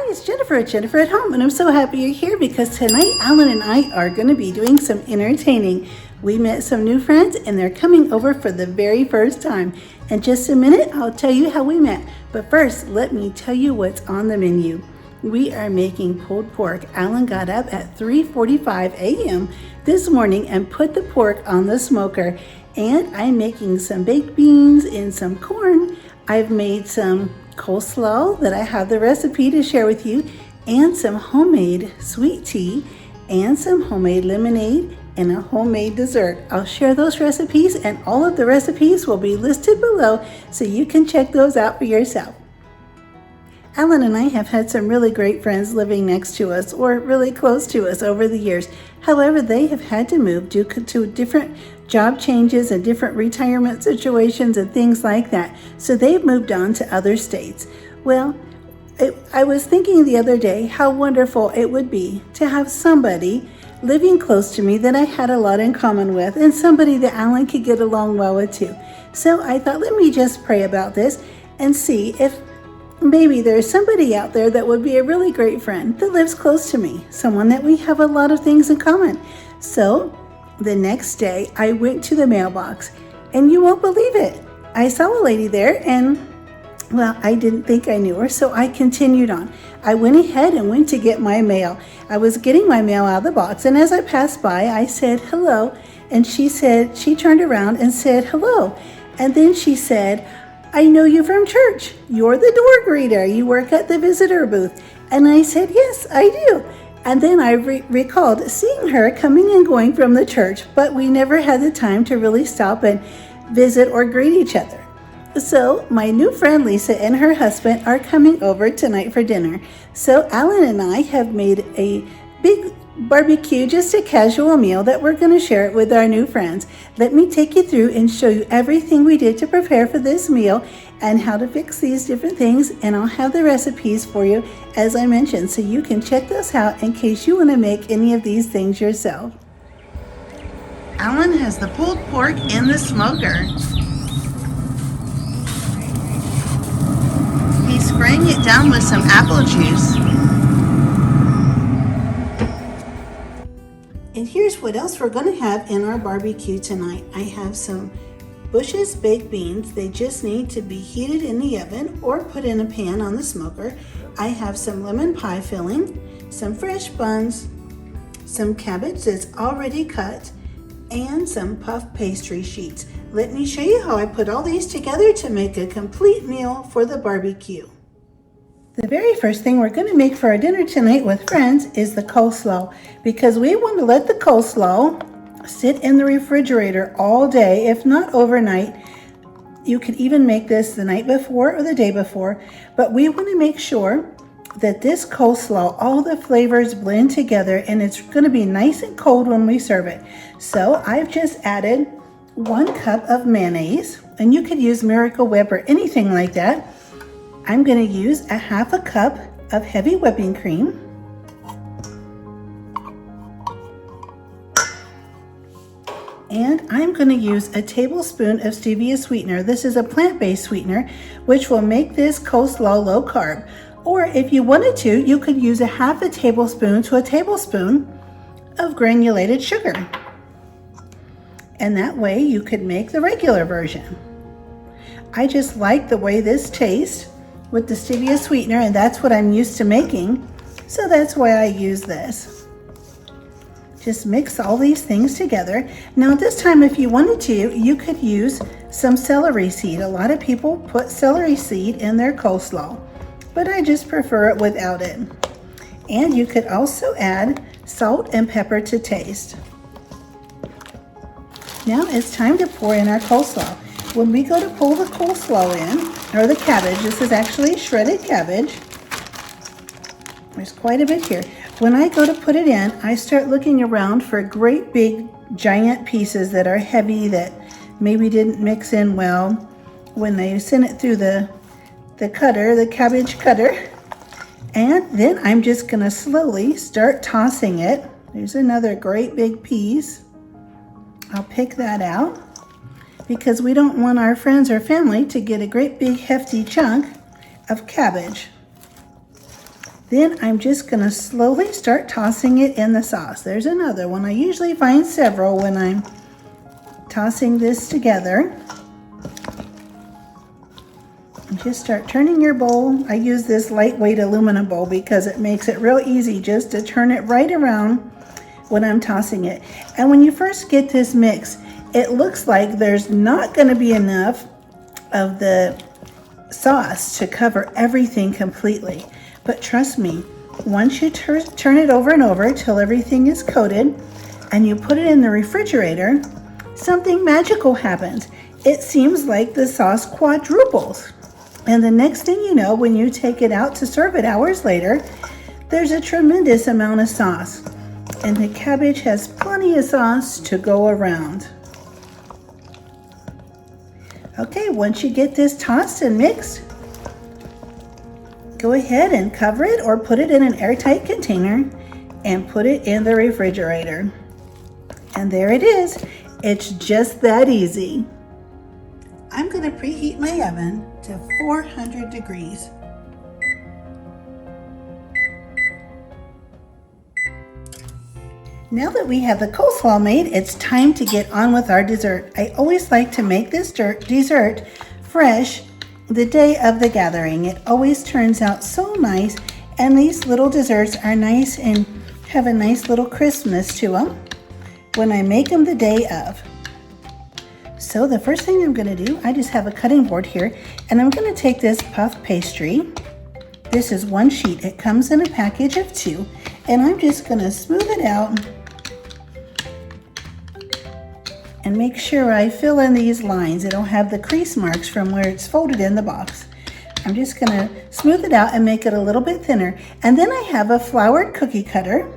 it's Jennifer at Home, and I'm so happy you're here because tonight Alan and I are going to be doing some entertaining. We met some new friends and they're coming over for the very first time. In just a minute, I'll tell you how we met. But first, let me tell you what's on the menu. We are making pulled pork. Alan got up at 3:45 a.m. this morning and put the pork on the smoker. And I'm making some baked beans and some corn. I've made some coleslaw that I have the recipe to share with you, and some homemade sweet tea, and some homemade lemonade, and a homemade dessert. I'll share those recipes, and all of the recipes will be listed below so you can check those out for yourself. Alan and I have had some really great friends living next to us or really close to us over the years. However, they have had to move due to different job changes and different retirement situations and things like that. So they've moved on to other states. Well, I was thinking the other day how wonderful it would be to have somebody living close to me that I had a lot in common with, and somebody that Alan could get along well with too. So I thought, let me just pray about this and see if maybe there's somebody out there that would be a really great friend that lives close to me, someone that we have a lot of things in common. So the next day I went to the mailbox, and you won't believe it. I saw a lady there, and well, I didn't think I knew her, so I continued on. I went ahead and went to get my mail. I was getting my mail out of the box, and as I passed by, I said hello, and she turned around and said hello. And then she said, I know you from church. You're the door greeter. You work at the visitor booth. And I said, yes, I do. And then I recalled seeing her coming and going from the church, but we never had the time to really stop and visit or greet each other. So my new friend Lisa and her husband are coming over tonight for dinner. So Alan and I have made a big barbecue, just a casual meal that we're going to share it with our new friends. Let me take you through and show you everything we did to prepare for this meal and how to fix these different things, and I'll have the recipes for you as I mentioned, so you can check those out in case you want to make any of these things yourself. Alan has the pulled pork in the smoker. He's spraying it down with some apple juice. And here's what else we're going to have in our barbecue tonight. I have some Bush's baked beans. They just need to be heated in the oven or put in a pan on the smoker. I have some lemon pie filling, some fresh buns, some cabbage that's already cut, and some puff pastry sheets. Let me show you how I put all these together to make a complete meal for the barbecue. The very first thing we're going to make for our dinner tonight with friends is the coleslaw, because we want to let the coleslaw sit in the refrigerator all day, if not overnight. You could even make this the night before or the day before, but we want to make sure that this coleslaw, all the flavors blend together, and it's going to be nice and cold when we serve it. So I've just added 1 cup of mayonnaise, and you could use Miracle Whip or anything like that. I'm going to use a 1/2 cup of heavy whipping cream, and I'm going to use a tablespoon of stevia sweetener. This is a plant-based sweetener, which will make this coleslaw low carb. Or if you wanted to, you could use a 1/2 tablespoon to a tablespoon of granulated sugar. And that way you could make the regular version. I just like the way this tastes with the stevia sweetener, and that's what I'm used to making, so that's why I use this. Just mix all these things together. Now this time, if you wanted to, you could use some celery seed. A lot of people put celery seed in their coleslaw, but I just prefer it without it. And you could also add salt and pepper to taste. Now it's time to pour in our coleslaw. When we go to pull the coleslaw in, or the cabbage, this is actually shredded cabbage. There's quite a bit here. When I go to put it in, I start looking around for great big giant pieces that are heavy, that maybe didn't mix in well when they sent it through the cutter, the cabbage cutter. And then I'm just gonna slowly start tossing it. There's another great big piece. I'll pick that out, because we don't want our friends or family to get a great big hefty chunk of cabbage. Then I'm just going to slowly start tossing it in the sauce. There's another one. I usually find several when I'm tossing this together. And just start turning your bowl. I use this lightweight aluminum bowl because it makes it real easy just to turn it right around when I'm tossing it. And when you first get this mix, it looks like there's not going to be enough of the sauce to cover everything completely. But trust me, once you turn it over and over till everything is coated and you put it in the refrigerator, something magical happens. It seems like the sauce quadruples. And the next thing you know, when you take it out to serve it hours later, there's a tremendous amount of sauce. And the cabbage has plenty of sauce to go around. Okay, once you get this tossed and mixed, go ahead and cover it or put it in an airtight container and put it in the refrigerator. And there it is. It's just that easy. I'm going to preheat my oven to 400 degrees. Now that we have the coleslaw made, it's time to get on with our dessert. I always like to make this dessert fresh the day of the gathering. It always turns out so nice, and these little desserts are nice and have a nice little crispness to them when I make them the day of. So the first thing I'm going to do, I just have a cutting board here, and I'm going to take this puff pastry. This is one sheet. It comes in a package of 2, and I'm just going to smooth it out and make sure I fill in these lines. It'll have the crease marks from where it's folded in the box. I'm just going to smooth it out and make it a little bit thinner. And then I have a floured cookie cutter.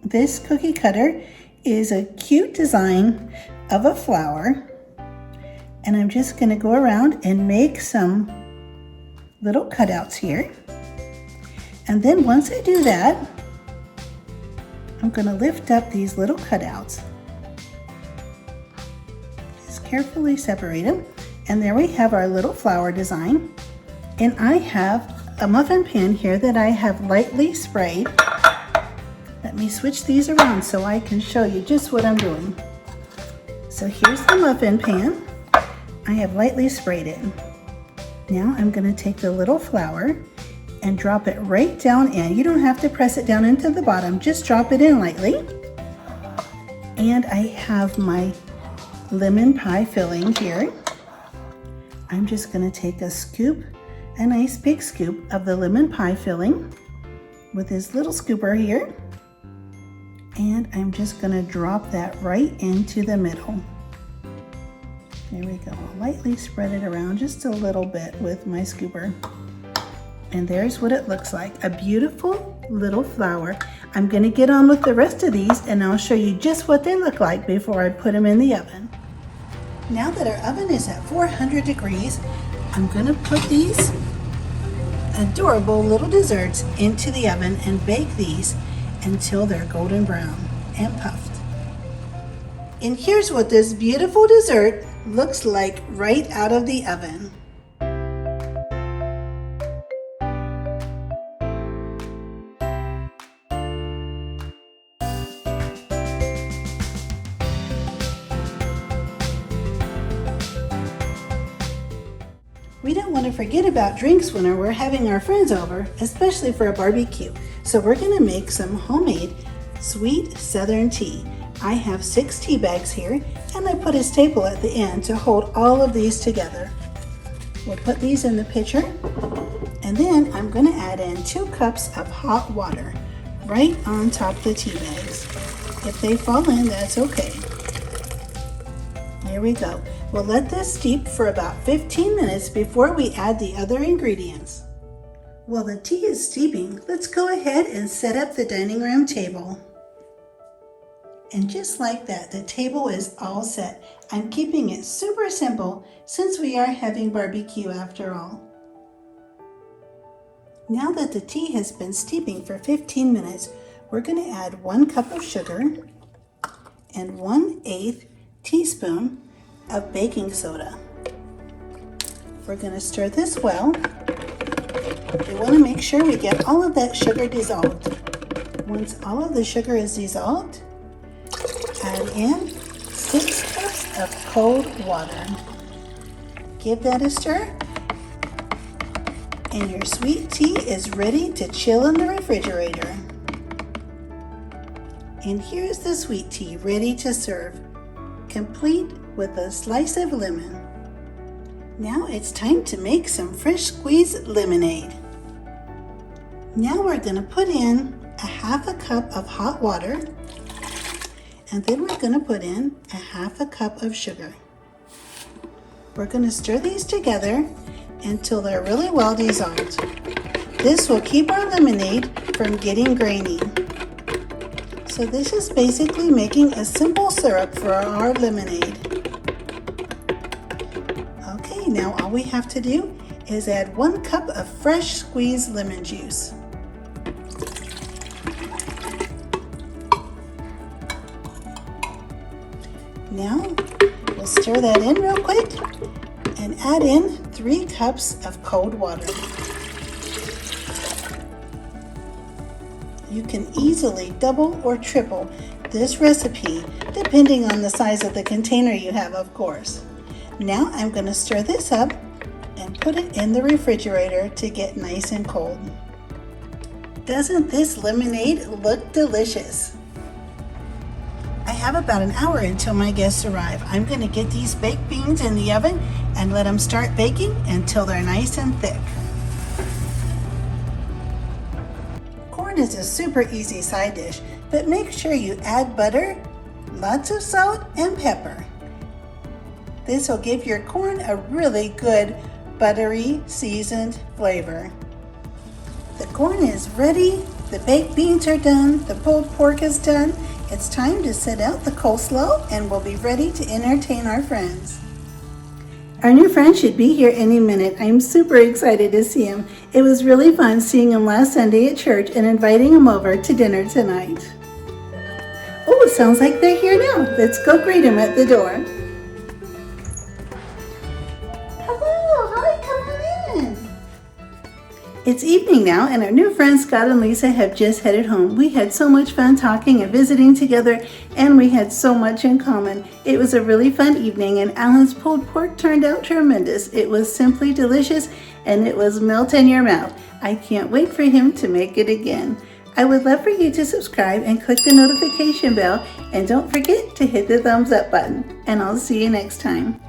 This cookie cutter is a cute design of a flower. And I'm just going to go around and make some little cutouts here. And then once I do that, I'm going to lift up these little cutouts. Just carefully separate them. And there we have our little flower design. And I have a muffin pan here that I have lightly sprayed. Let me switch these around so I can show you just what I'm doing. So here's the muffin pan. I have lightly sprayed it. Now I'm going to take the little flower and drop it right down in. You don't have to press it down into the bottom, just drop it in lightly. And I have my lemon pie filling here. I'm just going to take a scoop, a nice big scoop of the lemon pie filling with this little scooper here. And I'm just going to drop that right into the middle. There we go. I'll lightly spread it around just a little bit with my scooper. And there's what it looks like, a beautiful little flower. I'm going to get on with the rest of these and I'll show you just what they look like before I put them in the oven. Now that our oven is at 400 degrees, I'm going to put these adorable little desserts into the oven and bake these until they're golden brown and puffed. And here's what this beautiful dessert looks like right out of the oven. We don't want to forget about drinks when we're having our friends over, especially for a barbecue. So we're going to make some homemade sweet southern tea. I have 6 tea bags here, and I put a staple at the end to hold all of these together. We'll put these in the pitcher, and then I'm going to add in 2 cups of hot water right on top of the tea bags. If they fall in, that's okay. There we go. We'll let this steep for about 15 minutes before we add the other ingredients. While the tea is steeping, let's go ahead and set up the dining room table. And just like that, the table is all set. I'm keeping it super simple since we are having barbecue after all. Now that the tea has been steeping for 15 minutes, we're going to add 1 cup of sugar and 1/8 teaspoon of baking soda. We're going to stir this well We want to make sure we get all of that sugar dissolved. Once all of the sugar is dissolved, add in 6 cups of cold water. Give that a stir, and your sweet tea is ready to chill in the refrigerator. And here's the sweet tea ready to serve, complete with a slice of lemon. Now it's time to make some fresh squeezed lemonade. Now we're going to put in a half a cup of hot water, and then we're going to put in a half a cup of sugar. We're going to stir these together until they're really well dissolved. This will keep our lemonade from getting grainy. So this is basically making a simple syrup for our lemonade. Okay, now all we have to do is add 1 cup of fresh squeezed lemon juice. Now we'll stir that in real quick and add in 3 cups of cold water. You can easily double or triple this recipe depending on the size of the container you have, of course. Now I'm going to stir this up and put it in the refrigerator to get nice and cold. Doesn't this lemonade look delicious? I have about an hour until my guests arrive. I'm going to get these baked beans in the oven and let them start baking until they're nice and thick. Corn is a super easy side dish, but make sure you add butter, lots of salt, and pepper. This will give your corn a really good buttery seasoned flavor. The corn is ready, the baked beans are done, the pulled pork is done. It's time to set out the coleslaw and we'll be ready to entertain our friends. Our new friend should be here any minute. I'm super excited to see him. It was really fun seeing him last Sunday at church and inviting him over to dinner tonight. Oh, it sounds like they're here now. Let's go greet him at the door. Hello, hi, come on in. It's evening now, and our new friends Scott and Lisa have just headed home. We had so much fun talking and visiting together, and we had so much in common. It was a really fun evening, and Alan's pulled pork turned out tremendous. It was simply delicious, and it was melt in your mouth. I can't wait for him to make it again. I would love for you to subscribe and click the notification bell, and don't forget to hit the thumbs up button, and I'll see you next time.